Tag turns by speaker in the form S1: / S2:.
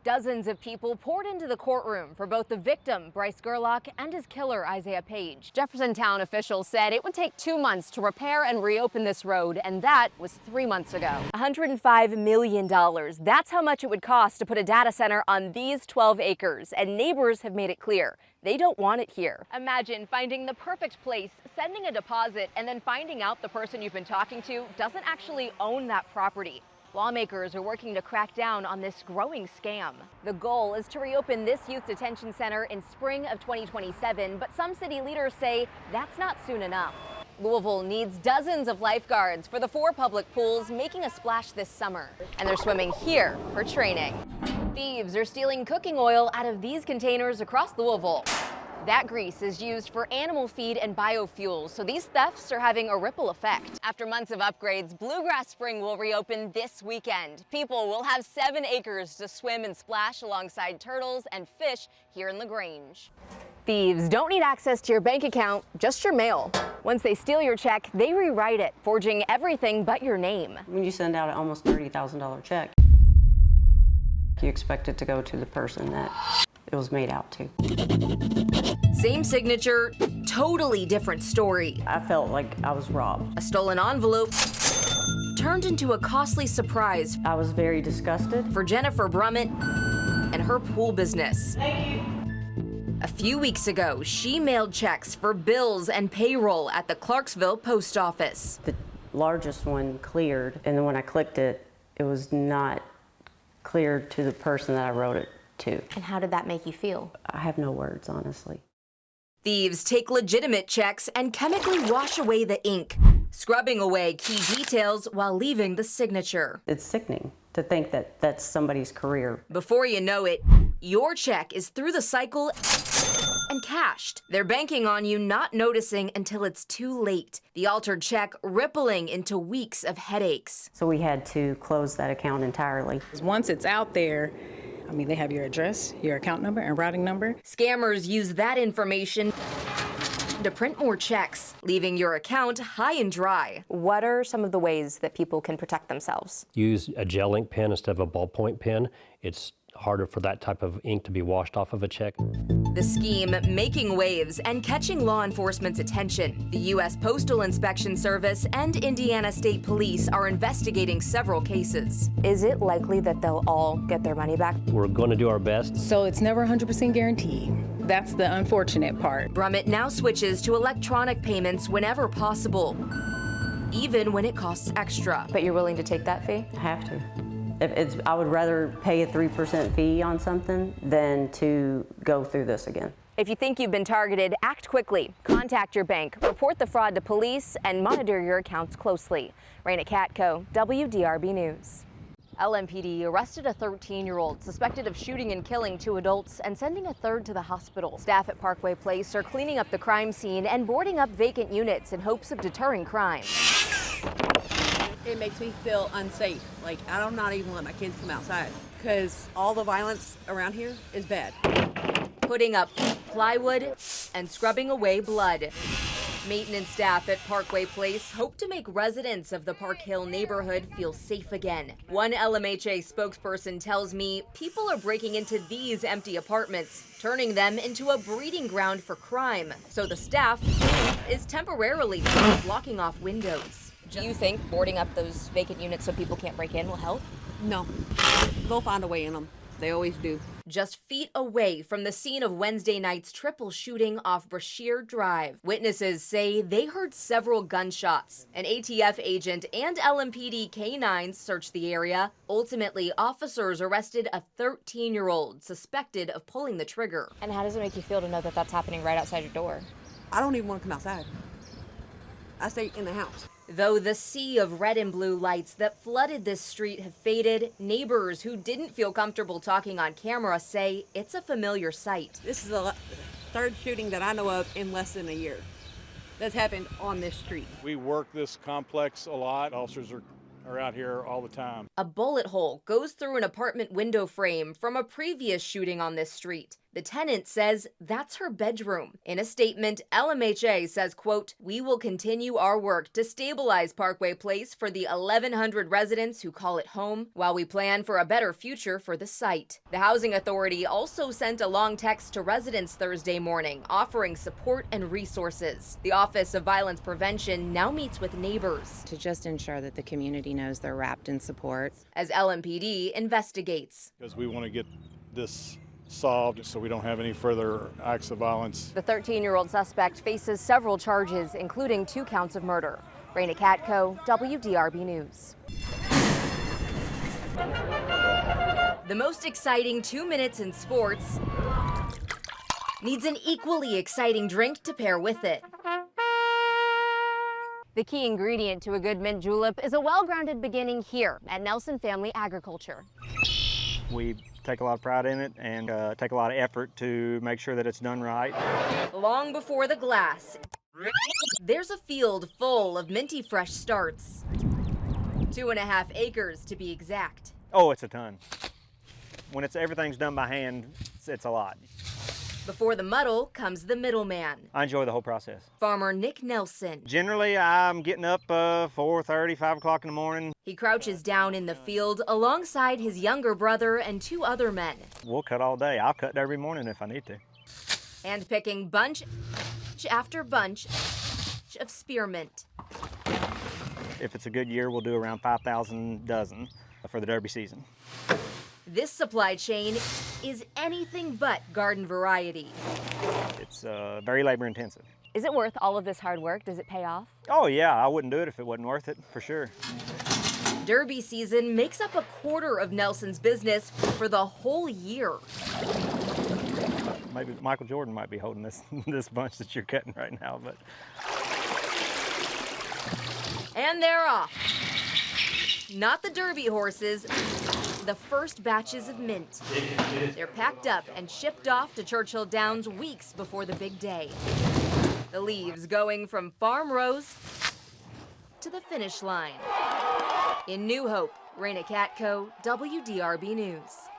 S1: Dozens of people poured into the courtroom for both the victim, Bryce Gerlach, and his killer, Isaiah Page. Jeffersontown officials said it would take 2 months to repair and reopen this road, and that was 3 months ago. $105 million. That's how much it would cost to put a data center on these 12 acres, and neighbors have made it clear they don't want it here. Imagine finding the perfect place, sending a deposit, and then finding out the person you've been talking to doesn't actually own that property. Lawmakers are working to crack down on this growing scam. The goal is to reopen this youth detention center in spring of 2027, but some city leaders say that's not soon enough. Louisville needs dozens of lifeguards for the 4 public pools making a splash this summer, and they're swimming here for training. Thieves are stealing cooking oil out of these containers across Louisville. That grease is used for animal feed and biofuels, so these thefts are having a ripple effect. After months of upgrades, Bluegrass Spring will reopen this weekend. People will have 7 acres to swim and splash alongside turtles and fish here in LaGrange. Thieves don't need access to your bank account, just your mail. Once they steal your check, they rewrite it, forging everything but your name.
S2: When you send out an almost $30,000 check, you expect it to go to the person that it was made out to.
S1: Same signature, totally different story.
S2: I felt like I was robbed.
S1: A stolen envelope turned into a costly surprise.
S2: I was very disgusted.
S1: For Jennifer Brummett and her pool business.
S2: Thank you.
S1: A few weeks ago, she mailed checks for bills and payroll at the Clarksville post office.
S2: The largest one cleared, and then when I clicked it, it was not cleared to the person that I wrote it to.
S1: And how did that make you feel?
S2: I have no words, honestly.
S1: Thieves take legitimate checks and chemically wash away the ink, scrubbing away key details while leaving the signature.
S2: It's sickening to think that that's somebody's career.
S1: Before you know it, your check is through the cycle and cashed. They're banking on you not noticing until it's too late. The altered check rippling into weeks of headaches.
S2: So we had to close that account entirely.
S3: Once it's out there, I mean, they have your address, your account number, and routing number.
S1: Scammers use that information to print more checks, leaving your account high and dry. What are some of the ways that people can protect themselves?
S4: Use a gel ink pen instead of a ballpoint pen. It's harder for that type of ink to be washed off of a check.
S1: The scheme making waves and catching law enforcement's attention. The U.S. Postal Inspection Service and Indiana State Police are investigating several cases. Is it likely that they'll all get their money back?
S4: We're going to do our best.
S3: So it's never 100% guaranteed. That's the unfortunate part.
S1: Brummett now switches to electronic payments whenever possible, even when it costs extra. But you're willing to take that fee?
S2: I have to. I would rather pay a 3% fee on something than to go through this again.
S1: If you think you've been targeted, act quickly. Contact your bank, report the fraud to police, and monitor your accounts closely. Reyna Katko, WDRB News. LMPD arrested a 13-year-old suspected of shooting and killing 2 adults and sending a third to the hospital. Staff at Parkway Place are cleaning up the crime scene and boarding up vacant units in hopes of deterring crime.
S5: It makes me feel unsafe. Like, I don't not even let my kids come outside because all the violence around here is bad.
S1: Putting up plywood and scrubbing away blood. Maintenance staff at Parkway Place hope to make residents of the Park Hill neighborhood feel safe again. One LMHA spokesperson tells me people are breaking into these empty apartments, turning them into a breeding ground for crime. So the staff is temporarily blocking off windows. Do you think boarding up those vacant units so people can't break in will help?
S5: No, they'll find a way in them. They always do.
S1: Just feet away from the scene of Wednesday night's triple shooting off Brashear Drive. Witnesses say they heard several gunshots. An ATF agent and LMPD K-9s searched the area. Ultimately, officers arrested a 13-year-old suspected of pulling the trigger. And how does it make you feel to know that that's happening right outside your door?
S5: I don't even want to come outside. I stay in the house.
S1: Though the sea of red and blue lights that flooded this street have faded, neighbors who didn't feel comfortable talking on camera say it's a familiar sight.
S5: This is the 3rd shooting that I know of in less than a year that's happened on this street.
S6: We work this complex a lot. Officers are out here all the time.
S1: A bullet hole goes through an apartment window frame from a previous shooting on this street. The tenant says that's her bedroom. In a statement, LMHA says, quote, "We will continue our work to stabilize Parkway Place for the 1,100 residents who call it home, while we plan for a better future for the site." The Housing Authority also sent a long text to residents Thursday morning, offering support and resources. The Office of Violence Prevention now meets with neighbors
S7: to just ensure that the community knows they're wrapped in support
S1: as LMPD investigates.
S6: Because we want to get this solved so we don't have any further acts of violence.
S1: The 13-year-old suspect faces several charges, including 2 counts of murder. Reyna Katko, WDRB News. The most exciting 2 minutes in sports needs an equally exciting drink to pair with it. The key ingredient to a good mint julep is a well-grounded beginning here at Nelson Family Agriculture.
S8: We take a lot of pride in it and take a lot of effort to make sure that it's done right.
S1: Long before the glass, there's a field full of minty fresh starts. 2.5 acres to be exact.
S8: Oh, it's a ton. When everything's done by hand, it's a lot.
S1: Before the muddle comes the middleman.
S8: I enjoy the whole process.
S1: Farmer Nick Nelson.
S8: Generally, I'm getting up 4:30, 5 o'clock in the morning.
S1: He crouches down in the field alongside his younger brother and 2 other men.
S8: We'll cut all day. I'll cut every morning if I need to.
S1: And picking bunch after bunch of spearmint.
S8: If it's a good year, we'll do around 5,000 dozen for the Derby season.
S1: This supply chain is anything but garden variety.
S8: It's very labor intensive.
S1: Is it worth all of this hard work? Does it pay off?
S8: Oh yeah, I wouldn't do it if it wasn't worth it, for sure.
S1: Derby season makes up 1/4 of Nelson's business for the whole year.
S8: Maybe Michael Jordan might be holding this bunch that you're cutting right now, but.
S1: And they're off. Not the Derby horses, the first batches of mint. They're packed up and shipped off to Churchill Downs weeks before the big day. The leaves going from farm rows to the finish line. In New Hope, Reyna Katko, WDRB News.